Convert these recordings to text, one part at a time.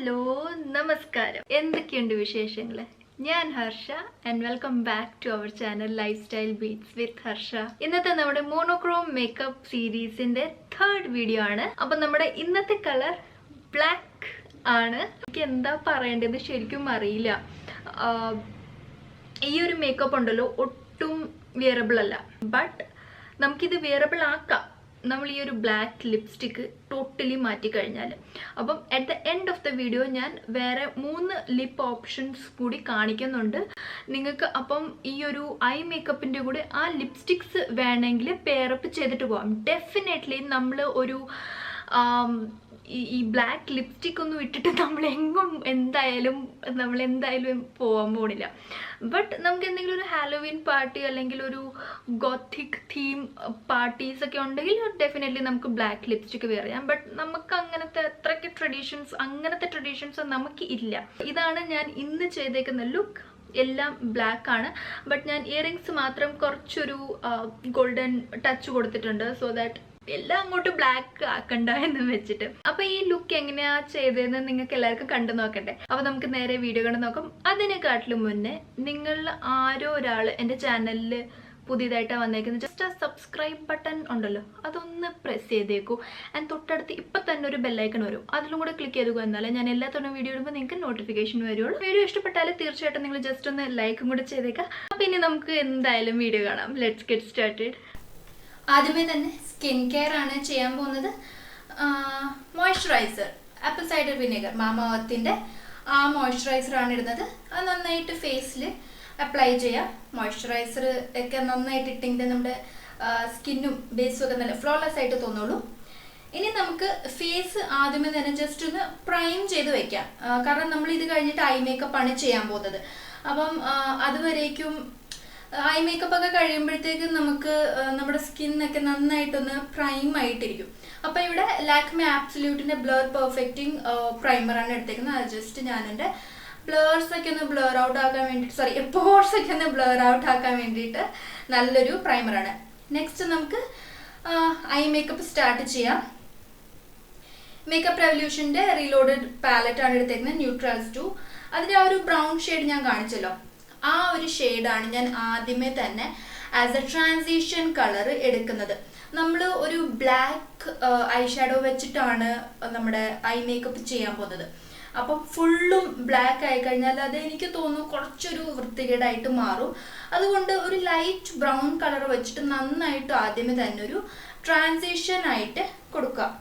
Hello നമസ്കാരം എന്തൊക്കെയുണ്ട് വിശേഷങ്ങൾ ഞാൻ Harsha and welcome back to our channel lifestyle beats with Harsha ഇന്നത്തെ നമ്മുടെ മോണോക്രോം മേക്കപ്പ് സീരീസിന്റെ തേർഡ് വീഡിയോ ആണ് അപ്പൊ നമ്മുടെ ഇന്നത്തെ കളർ ബ്ലാക്ക് ആണ് എനിക്ക് എന്താ പറയേണ്ടത് ശരിക്കും അറിയില്ല ഈ ഒരു മേക്കപ്പ് ഉണ്ടല്ലോ ഒട്ടും വിയറബിൾ അല്ല ബട്ട് നമുക്കിത് വിയറബിൾ ആക്കാം നമ്മൾ ഈ ഒരു ബ്ലാക്ക് ലിപ്സ്റ്റിക്ക് ടോട്ടലി മാറ്റി കഴിഞ്ഞാൽ അപ്പം at the end of the video ഞാൻ വേറെ 3 ലിപ്പ് ഓപ്ഷൻസ് കൂടി കാണിക്കുന്നുണ്ട് നിങ്ങൾക്ക് അപ്പം ഈ ഒരു ഐ മേക്കപ്പിൻ്റെ കൂടെ ആ ലിപ്സ്റ്റിക്സ് വേണമെങ്കിൽ പെയറപ്പ് ചെയ്തിട്ട് പോകാം ഡെഫിനറ്റ്ലി നമ്മൾ ഒരു ഈ ബ്ലാക്ക് ലിപ്സ്റ്റിക് ഒന്നും ഇട്ടിട്ട് നമ്മൾ എന്തായാലും പോകാൻ പോണില്ല ബട്ട് നമുക്ക് എന്തെങ്കിലും ഒരു ഹാലോവീൻ പാർട്ടി അല്ലെങ്കിൽ ഒരു ഗോത്തിക് തീം പാർട്ടീസ് ഒക്കെ ഉണ്ടെങ്കിൽ ഡെഫിനറ്റ്ലി നമുക്ക് ബ്ലാക്ക് ലിപ്സ്റ്റിക് വെയർ ചെയ്യാം ബട്ട് നമുക്ക് അങ്ങനത്തെ ട്രഡീഷൻസ് നമുക്ക് ഇല്ല ഇതാണ് ഞാൻ ഇന്ന് ചെയ്തേക്കുന്ന ലുക്ക് എല്ലാം ബ്ലാക്ക് ആണ് ബട്ട് ഞാൻ ഇയറിങ്സ് മാത്രം കുറച്ചൊരു ഗോൾഡൻ ടച്ച് കൊടുത്തിട്ടുണ്ട് സോ ദാറ്റ് എല്ലാം അങ്ങോട്ട് ബ്ലാക്ക് ആക്കണ്ട എന്ന് വെച്ചിട്ട് അപ്പൊ ഈ ലുക്ക് എങ്ങനെയാ ചെയ്തതെന്ന് നിങ്ങൾക്ക് എല്ലാവർക്കും കണ്ടു നോക്കണ്ടേ അപ്പൊ നമുക്ക് നേരെ വീഡിയോ കണ്ട് നോക്കാം അതിനെക്കാട്ടിലും മുന്നേ നിങ്ങൾ ആരോ ഒരാൾ എൻ്റെ ചാനലിൽ പുതിയതായിട്ടാണ് വന്നേക്കുന്നത് ജസ്റ്റ് ആ സബ്സ്ക്രൈബ് ബട്ടൺ ഉണ്ടല്ലോ അതൊന്ന് പ്രസ് ചെയ്തേക്കൂ ആൻഡ് തൊട്ടടുത്ത് ഇപ്പം തന്നെ ഒരു ബെല്ലൈക്കൺ വരും അതിലും കൂടെ ക്ലിക്ക് ചെയ്തേക്കൂ എന്നാലേ ഞാൻ എല്ലാ തവണ വീഡിയോ ഇടുമ്പോൾ നിങ്ങൾക്ക് നോട്ടിഫിക്കേഷൻ വരുള്ളൂ വീഡിയോ ഇഷ്ടപ്പെട്ടാൽ തീർച്ചയായിട്ടും നിങ്ങൾ ജസ്റ്റ് ഒന്ന് ലൈക്കും കൂടെ ചെയ്തേക്കാം അപ്പം ഇനി നമുക്ക് എന്തായാലും വീഡിയോ കാണാം ലെറ്റ്സ് ഗെറ്റ് സ്റ്റാർട്ടഡ് ആദ്യമേ തന്നെ സ്കിൻ കെയർ ആണ് ചെയ്യാൻ പോകുന്നത് മോയ്സ്ചറൈസർ ആപ്പിൾ സൈഡർ വിനെഗർ മാമാഅർത്തിൻ്റെ ആ മോയ്സ്ചറൈസർ ആണ് ഇടുന്നത് അത് നന്നായിട്ട് ഫേസിൽ അപ്ലൈ ചെയ്യാം മോയ്സ്ചറൈസർ ഒക്കെ നന്നായിട്ട് ഇട്ടെങ്കിൽ നമ്മുടെ സ്കിന്നും ബേസും ഒക്കെ നല്ല ഫ്ലോലെസ് ആയിട്ട് തോന്നുള്ളൂ ഇനി നമുക്ക് ഫേസ് ആദ്യമേ തന്നെ ജസ്റ്റ് ഒന്ന് പ്രൈം ചെയ്ത് വെക്കാം കാരണം നമ്മൾ ഇത് കഴിഞ്ഞിട്ട് ഐ മേക്കപ്പ് ആണ് ചെയ്യാൻ പോകുന്നത് അപ്പം അതുവരേക്കും ഐ മേക്കപ്പ് ഒക്കെ കഴിയുമ്പോഴത്തേക്കും നമുക്ക് നമ്മുടെ സ്കിന്നൊക്കെ നന്നായിട്ടൊന്ന് പ്രൈം ആയിട്ടിരിക്കും അപ്പം ഇവിടെ ലാക്മെ ആബ്സല്യൂട്ടിൻ്റെ ബ്ലർ പെർഫെക്റ്റിംഗ് പ്രൈമറാണ് എടുത്തേക്കുന്നത് അത് ജസ്റ്റ് ഞാൻ എൻ്റെ ബ്ലേഴ്സ് ഒക്കെ ഒന്ന് ബ്ലർ ഔട്ട് ആക്കാൻ വേണ്ടിയിട്ട് പോർസ് ഒക്കെ ഒന്ന് ബ്ലർ ഔട്ട് ആക്കാൻ വേണ്ടിയിട്ട് നല്ലൊരു പ്രൈമറാണ് നെക്സ്റ്റ് നമുക്ക് ഐ മേക്കപ്പ് സ്റ്റാർട്ട് ചെയ്യാം മേക്കപ്പ് റെവല്യൂഷൻ്റെ റീലോഡഡ് പാലറ്റ് ആണ് എടുത്തേക്കുന്നത് ന്യൂട്രൽസ് 2 അതിൻ്റെ ആ ഒരു ബ്രൗൺ ഷെയ്ഡ് ഞാൻ കാണിച്ചല്ലോ ആ ഒരു ഷെയ്ഡാണ് ഞാൻ ആദ്യമേ തന്നെ ആസ് എ ട്രാൻസിഷൻ കളർ എടുക്കുന്നത് നമ്മൾ ഒരു ബ്ലാക്ക് ഐ ഷാഡോ വെച്ചിട്ടാണ് നമ്മുടെ ഐ മേക്കപ്പ് ചെയ്യാൻ പോകുന്നത് അപ്പം ഫുള്ളും ബ്ലാക്ക് ആയി കഴിഞ്ഞാൽ അത് എനിക്ക് തോന്നുന്നു കുറച്ചൊരു വൃത്തികേടായിട്ട് മാറും അതുകൊണ്ട് ഒരു ലൈറ്റ് ബ്രൗൺ കളർ വെച്ചിട്ട് നന്നായിട്ട് ആദ്യമേ തന്നെ ഒരു ട്രാൻസിഷൻ ആയിട്ട് കൊടുക്കാം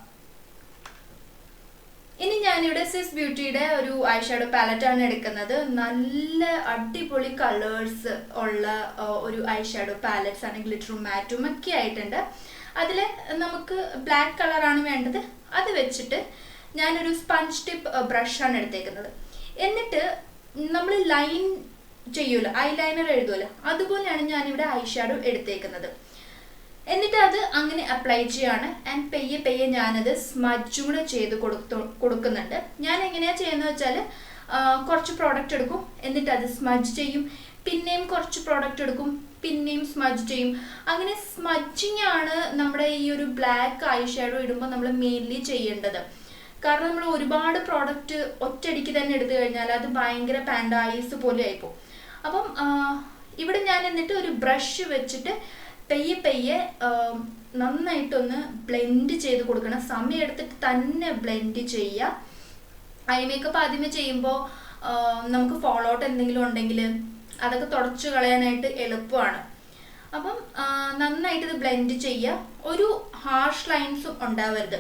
ഇനി ഞാനിവിടെ സിസ് ബ്യൂട്ടിയുടെ ഒരു ഐ ഷാഡോ പാലറ്റാണ് എടുക്കുന്നത് നല്ല അടിപൊളി കളേഴ്സ് ഉള്ള ഒരു ഐ ഷാഡോ പാലറ്റ്സ് ആണ് ഗ്ലിറ്ററും മാറ്റും ഒക്കെ ആയിട്ടുണ്ട് അതിൽ നമുക്ക് ബ്ലാക്ക് കളറാണ് വേണ്ടത് അത് വെച്ചിട്ട് ഞാനൊരു സ്പഞ്ച് ടിപ്പ് ബ്രഷാണ് എടുത്തേക്കുന്നത് എന്നിട്ട് നമ്മൾ ലൈൻ ചെയ്യുമല്ലോ ഐലൈനർ എഴുതുമല്ലോ അതുപോലെയാണ് ഞാനിവിടെ ഐ ഷാഡോ എടുത്തേക്കുന്നത് എന്നിട്ട് അത് അങ്ങനെ അപ്ലൈ ചെയ്യാണ് ആൻഡ് പെയ്യെ ഞാനത് സ്മജും കൂടെ ചെയ്ത് കൊടുക്കുന്നുണ്ട് ഞാൻ എങ്ങനെയാണ് ചെയ്യുന്നത് വെച്ചാൽ കുറച്ച് പ്രോഡക്റ്റ് എടുക്കും എന്നിട്ട് അത് സ്മജ് ചെയ്യും പിന്നെയും കുറച്ച് പ്രോഡക്റ്റ് എടുക്കും പിന്നെയും സ്മജ് ചെയ്യും അങ്ങനെ സ്മജിങ് ആണ് നമ്മുടെ ഈ ഒരു ബ്ലാക്ക് ഐ ഷാഡോ ഇടുമ്പോൾ നമ്മൾ മെയിൻലി ചെയ്യേണ്ടത് കാരണം നമ്മൾ ഒരുപാട് പ്രോഡക്റ്റ് ഒറ്റയടിക്ക് തന്നെ എടുത്തു കഴിഞ്ഞാൽ അത് ഭയങ്കര പാൻഡൈസ് പോലെ ആയിപ്പോവും അപ്പം ഇവിടെ ഞാൻ എന്നിട്ട് ഒരു ബ്രഷ് വെച്ചിട്ട് പെയ്യെ നന്നായിട്ടൊന്ന് ബ്ലെൻഡ് ചെയ്ത് കൊടുക്കണം സമയം എടുത്തിട്ട് തന്നെ ബ്ലെൻഡ് ചെയ്യുക ഐ മേക്കപ്പ് ആദ്യമേ ചെയ്യുമ്പോൾ നമുക്ക് ഫോളോ ഔട്ട് എന്തെങ്കിലും ഉണ്ടെങ്കിൽ അതൊക്കെ തുടച്ചു കളയാനായിട്ട് എളുപ്പമാണ് അപ്പം നന്നായിട്ട് ഇത് ബ്ലെൻഡ് ചെയ്യുക ഒരു ഹാർഷ് ലൈൻസും ഉണ്ടാവരുത്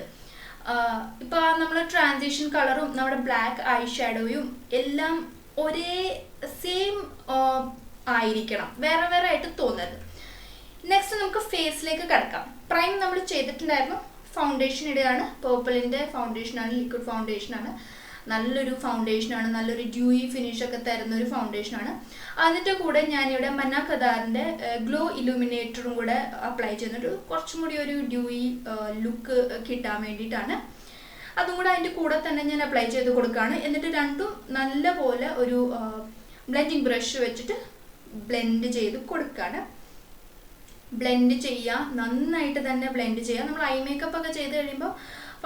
ഇപ്പോൾ നമ്മൾ ട്രാൻസിഷൻ കളറും നമ്മുടെ ബ്ലാക്ക് ഐ ഷാഡോയും എല്ലാം ഒരേ സെയിം ആയിരിക്കണം വേറെ വേറെ ആയിട്ട് തോന്നരുത് നെക്സ്റ്റ് നമുക്ക് ഫേസിലേക്ക് കിടക്കാം പ്രൈം നമ്മൾ ചെയ്തിട്ടുണ്ടായിരുന്നു ഫൗണ്ടേഷൻ ഇടുകയാണ് പേർപ്പിളിൻ്റെ ഫൗണ്ടേഷനാണ് ലിക്വിഡ് ഫൗണ്ടേഷനാണ് നല്ലൊരു ഫൗണ്ടേഷനാണ് നല്ലൊരു ഡ്യൂയി ഫിനിഷ് ഒക്കെ തരുന്ന ഒരു ഫൗണ്ടേഷനാണ് അതിൻ്റെ കൂടെ ഞാനിവിടെ മന്ന കദാറിൻ്റെ ഗ്ലോ ഇലുമിനേറ്ററും കൂടെ അപ്ലൈ ചെയ്യുന്നുണ്ട് കുറച്ചും കൂടി ഒരു ഡ്യൂയി ലുക്ക് കിട്ടാൻ വേണ്ടിയിട്ടാണ് അതും കൂടെ അതിൻ്റെ കൂടെ തന്നെ ഞാൻ അപ്ലൈ ചെയ്ത് കൊടുക്കുകയാണ് എന്നിട്ട് രണ്ടും നല്ലപോലെ ഒരു ബ്ലെൻഡിങ് ബ്രഷ് വെച്ചിട്ട് ബ്ലെൻഡ് ചെയ്ത് കൊടുക്കുകയാണ് ബ്ലെൻഡ് ചെയ്യുക നന്നായിട്ട് തന്നെ ബ്ലെൻഡ് ചെയ്യുക നമ്മൾ ഐ മേക്കപ്പ് ഒക്കെ ചെയ്ത് കഴിയുമ്പോൾ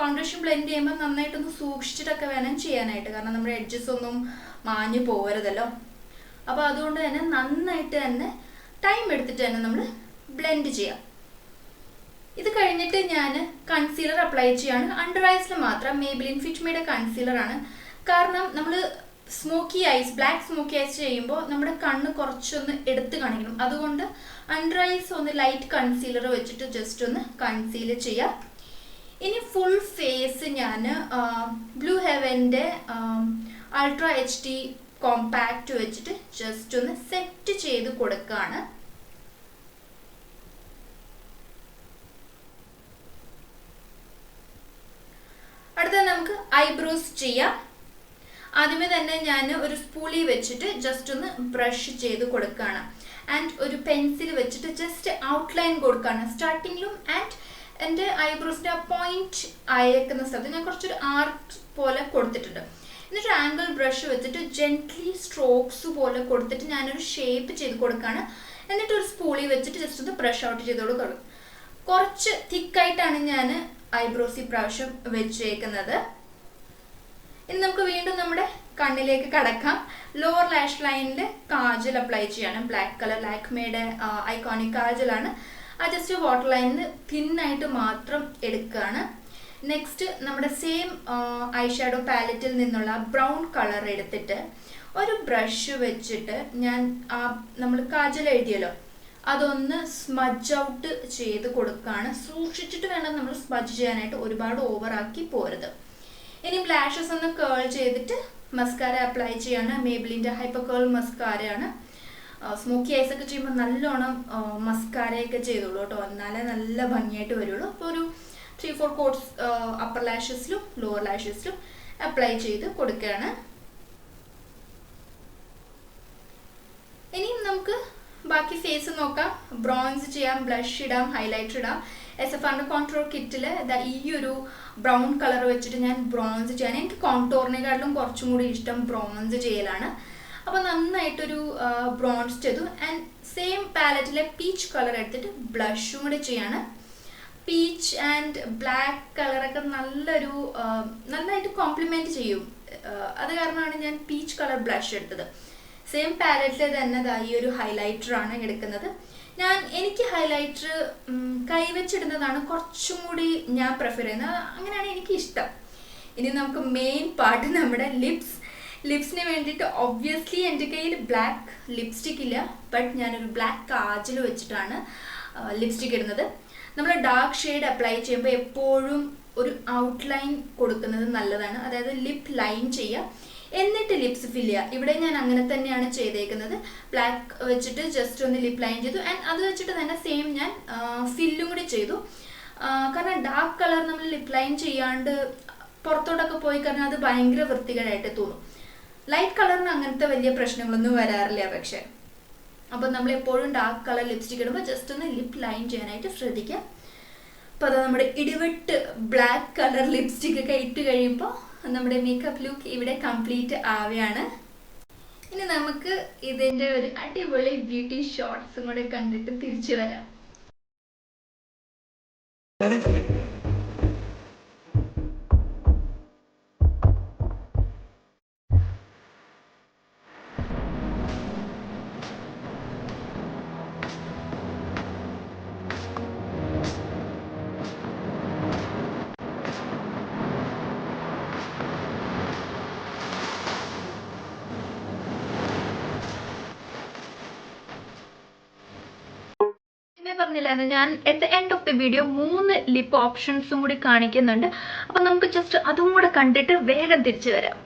ഫൗണ്ടേഷൻ ബ്ലെൻഡ് ചെയ്യുമ്പോൾ നന്നായിട്ടൊന്ന് സൂക്ഷിച്ചിട്ടൊക്കെ വേണം ചെയ്യാനായിട്ട്, കാരണം നമ്മുടെ എഡ്ജസ് ഒന്നും മാഞ്ഞു പോകരുതല്ലോ. അപ്പോൾ അതുകൊണ്ട് തന്നെ നന്നായിട്ട് തന്നെ ടൈം എടുത്തിട്ട് തന്നെ നമ്മൾ ബ്ലെൻഡ് ചെയ്യാം. ഇത് കഴിഞ്ഞിട്ട് ഞാൻ കൺസീലർ അപ്ലൈ ചെയ്യാണ്. അണ്ടർ ഐസിൽ മാത്രം മേബിലിൻ ഫിറ്റ് മിയുടെ കൺസീലറാണ്. കാരണം നമ്മൾ smokey eyes, black smokey eyes ചെയ്യുമ്പോൾ നമ്മുടെ കണ്ണ് കുറച്ചൊന്ന് എടുത്ത് കാണിക്കണം. അതുകൊണ്ട് അണ്ടർ ഐസ് ഒന്ന് ലൈറ്റ് കൺസീലർ വെച്ചിട്ട് ജസ്റ്റ് ഒന്ന് കൺസീൽ ചെയ്യാം. ഇനി ഫുൾ ഫേസ് ഞാൻ ബ്ലൂ ഹെവൻ്റെ അൾട്രാ HD കോമ്പാക്റ്റ് വെച്ചിട്ട് ജസ്റ്റ് ഒന്ന് സെറ്റ് ചെയ്ത് കൊടുക്കുകയാണ്. അടുത്ത നമുക്ക് ഐബ്രോസ് ചെയ്യാം. ആദ്യമേ തന്നെ ഞാൻ ഒരു സ്പൂളി വെച്ചിട്ട് ജസ്റ്റ് ഒന്ന് ബ്രഷ് ചെയ്ത് കൊടുക്കുകയാണ്. ആൻഡ് ഒരു പെൻസിൽ വെച്ചിട്ട് ജസ്റ്റ് ഔട്ട്ലൈൻ കൊടുക്കുകയാണ് സ്റ്റാർട്ടിങ്ങിലും. ആൻഡ് എൻ്റെ ഐബ്രോസിൻ്റെ ആ പോയിന്റ് അയക്കുന്ന സ്ഥലത്ത് ഞാൻ കുറച്ചൊരു ആർട്ട് പോലെ കൊടുത്തിട്ടുണ്ട്. എന്നിട്ട് ആംഗിൾ ബ്രഷ് വെച്ചിട്ട് ജെന്റ്ലി സ്ട്രോക്സ് പോലെ കൊടുത്തിട്ട് ഞാനൊരു ഷേപ്പ് ചെയ്ത് കൊടുക്കുകയാണ്. എന്നിട്ട് ഒരു സ്പൂളി വെച്ചിട്ട് ജസ്റ്റ് ഒന്ന് ബ്രഷ് ഔട്ട് ചെയ്ത് കൊടുക്കണം. കുറച്ച് തിക്കായിട്ടാണ് ഞാൻ ഐബ്രോസ് ഈ പ്രാവശ്യം വെച്ചേക്കുന്നത്. ഇനി നമുക്ക് വീണ്ടും നമ്മുടെ കണ്ണിലേക്ക് കടക്കാം. ലോവർ ലാഷ് ലൈനിൽ കാജൽ അപ്ലൈ ചെയ്യാണ്. ബ്ലാക്ക് കളർ ലാക്മേയുടെ ഐക്കോണിക് കാജലാണ്. ആ ജസ്റ്റ് വാട്ടർ ലൈനിൽ തിന്നായിട്ട് മാത്രം എടുക്കുകയാണ്. നെക്സ്റ്റ് നമ്മുടെ സെയിം ഐ ഷാഡോ പാലറ്റിൽ നിന്നുള്ള ബ്രൗൺ കളർ എടുത്തിട്ട് ഒരു ബ്രഷ് വെച്ചിട്ട് ഞാൻ നമ്മൾ കാജൽ എഴുതിയല്ലോ അതൊന്ന് സ്മജ് ഔട്ട് ചെയ്ത് കൊടുക്കുകയാണ്. സൂക്ഷിച്ചിട്ട് വേണം നമ്മൾ സ്മജ് ചെയ്യാനായിട്ട്, ഒരുപാട് ഓവറാക്കി പോരുത്. ഇനി ലാഷസ് ഒന്ന് കേൾ ചെയ്തിട്ട് മസ്കാര അപ്ലൈ ചെയ്യാണ്. മേബിലിൻ്റെ ഹൈപ്പർ കേൾ മസ്കാരയാണ്. സ്മോക്കി ഐസ് ഒക്കെ ചെയ്യുമ്പോൾ നല്ലോണം മസ്കാരയൊക്കെ ചെയ്തോളൂ കേട്ടോ, എന്നാലേ നല്ല ഭംഗിയായിട്ട് വരുള്ളൂ. അപ്പോൾ ഒരു 3-4 കോട്ട്സ് അപ്പർ ലാഷസിലും ലോവർ ലാഷസിലും അപ്ലൈ ചെയ്ത് കൊടുക്കുകയാണ്. ഇനി നമുക്ക് ബാക്കി ഫേസ് നോക്കാം. ബ്രോൺസ് ചെയ്യാം, ബ്ലഷ് ഇടാം, ഹൈലൈറ്റർ ഇടാം. SFRന്റെ കോൺട്രോൾ കിറ്റിൽ ഈ ഒരു ബ്രൗൺ കളർ വെച്ചിട്ട് ഞാൻ ബ്രോൺസ് ചെയ്യാൻ, എനിക്ക് കോൺടോറിനെക്കാട്ടിലും കുറച്ചും കൂടി ഇഷ്ടം ബ്രോൺസ് ചെയ്യലാണ്. അപ്പോൾ നന്നായിട്ടൊരു ബ്രോൺസ് ചെയ്തു. ആൻഡ് സെയിം പാലറ്റിലെ പീച്ച് കളർ എടുത്തിട്ട് ബ്ലഷും കൂടി ചെയ്യാണ്. പീച്ച് ആൻഡ് ബ്ലാക്ക് കളറൊക്കെ നന്നായിട്ട് കോംപ്ലിമെൻറ്റ് ചെയ്യും. അത് കാരണമാണ് ഞാൻ പീച്ച് കളർ ബ്ലഷ് എടുത്തത്. സെയിം പാലറ്റിൽ തന്നെ ഈ ഒരു ഹൈലൈറ്ററാണ് എടുക്കുന്നത്. എനിക്ക് ഹൈലൈറ്റർ കൈവച്ചിടുന്നതാണ് കുറച്ചും കൂടി ഞാൻ പ്രിഫർ ചെയ്യുന്നത്, അങ്ങനെയാണ് എനിക്ക് ഇഷ്ടം. ഇനി നമുക്ക് മെയിൻ പാർട്ട് നമ്മുടെ ലിപ്സിന് വേണ്ടിയിട്ട് ഒബ്വിയസ്ലി എൻ്റെ കയ്യിൽ ബ്ലാക്ക് ലിപ്സ്റ്റിക് ഇല്ല, ബട്ട് ഞാനൊരു ബ്ലാക്ക് കാജൽ വെച്ചിട്ടാണ് ലിപ്സ്റ്റിക് ഇടുന്നത്. നമ്മൾ ഡാർക്ക് ഷെയ്ഡ് അപ്ലൈ ചെയ്യുമ്പോൾ എപ്പോഴും ഒരു ഔട്ട്ലൈൻ കൊടുക്കുന്നത് നല്ലതാണ്, അതായത് ലിപ്പ് ലൈൻ ചെയ്യുക എന്നിട്ട് ലിപ്സ് ഫില്ല് ചെയ്യുക. ഇവിടെ ഞാൻ അങ്ങനെ തന്നെയാണ് ചെയ്തേക്കുന്നത്. ബ്ലാക്ക് വെച്ചിട്ട് ജസ്റ്റ് ഒന്ന് ലിപ്പ് ലൈൻ ചെയ്തു. ആൻഡ് അത് വെച്ചിട്ട് തന്നെ സെയിം ഞാൻ ഫില്ലും കൂടി ചെയ്തു. കാരണം ഡാർക്ക് കളർ നമ്മൾ ലിപ്പ് ലൈൻ ചെയ്യാണ്ട് പുറത്തോട്ടൊക്കെ പോയി കഴിഞ്ഞാൽ അത് ഭയങ്കര വൃത്തികേടായിട്ട് തോന്നും. ലൈറ്റ് കളറിന് അങ്ങനത്തെ വലിയ പ്രശ്നങ്ങളൊന്നും വരാറില്ല. പക്ഷേ അപ്പോൾ നമ്മൾ എപ്പോഴും ഡാർക്ക് കളർ ലിപ്സ്റ്റിക് ഇടുമ്പോൾ ജസ്റ്റ് ഒന്ന് ലിപ്പ് ലൈൻ ചെയ്യാനായിട്ട് ശ്രദ്ധിക്കുക. അപ്പോൾ അത് നമ്മുടെ ഇടിവെട്ട് ബ്ലാക്ക് കളർ ലിപ്സ്റ്റിക് ഒക്കെ ഇട്ട് കഴിയുമ്പോൾ നമ്മുടെ മേക്കപ്പ് ലുക്ക് ഇവിടെ കംപ്ലീറ്റ് ആവുകയാണ്. ഇനി നമുക്ക് ഇതിൻ്റെ ഒരു അടിപൊളി ബ്യൂട്ടി ഷോർട്സും കൂടെ കണ്ടിട്ട് തിരിച്ചു വരാം. പറഞ്ഞില്ലായിരുന്നു ഞാൻ at the end of the video 3 lip ഓപ്ഷൻസും കൂടി കാണിക്കുന്നുണ്ട്. അപ്പം നമുക്ക് ജസ്റ്റ് അതും കൂടെ കണ്ടിട്ട് വേഗം തിരിച്ചു വരാം.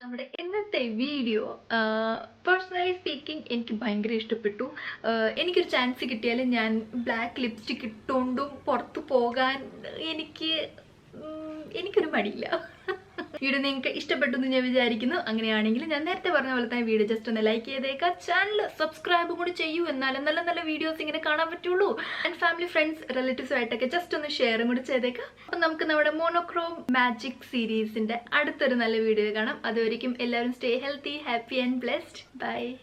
നമ്മുടെ ഇന്നത്തെ വീഡിയോ പേഴ്സണലി സ്പീക്കിംഗ് എനിക്ക് ഭയങ്കര ഇഷ്ടപ്പെട്ടു. എനിക്കൊരു ചാൻസ് കിട്ടിയാൽ ഞാൻ ബ്ലാക്ക് ലിപ്സ്റ്റിക് ഇട്ടുകൊണ്ടും പുറത്തു പോകാൻ എനിക്കൊരു മടിയില്ല. വീഡിയോ നിങ്ങൾക്ക് ഇഷ്ടപ്പെട്ടു എന്ന് ഞാൻ വിചാരിക്കുന്നു. അങ്ങനെയാണെങ്കിൽ ഞാൻ നേരത്തെ പറഞ്ഞ പോലെ തന്നെ വീഡിയോ ജസ്റ്റ് ഒന്ന് ലൈക്ക് ചെയ്തേക്കാം, ചാനൽ സബ്സ്ക്രൈബ് കൂടി ചെയ്യൂ, എന്നാലും നല്ല നല്ല വീഡിയോസ് ഇങ്ങനെ കാണാൻ പറ്റുള്ളൂ. ആൻഡ് ഫാമിലി ഫ്രണ്ട്സ് റിലേറ്റീവ്സുമായിട്ടൊക്കെ ജസ്റ്റ് ഒന്ന് ഷെയറും കൂടി ചെയ്തേക്കാം. അപ്പം നമുക്ക് നമ്മുടെ മോണോക്രോം മാജിക് സീരീസിന്റെ അടുത്തൊരു നല്ല വീഡിയോ കാണാം. അതുവരെയും എല്ലാവരും stay healthy, happy and blessed. By.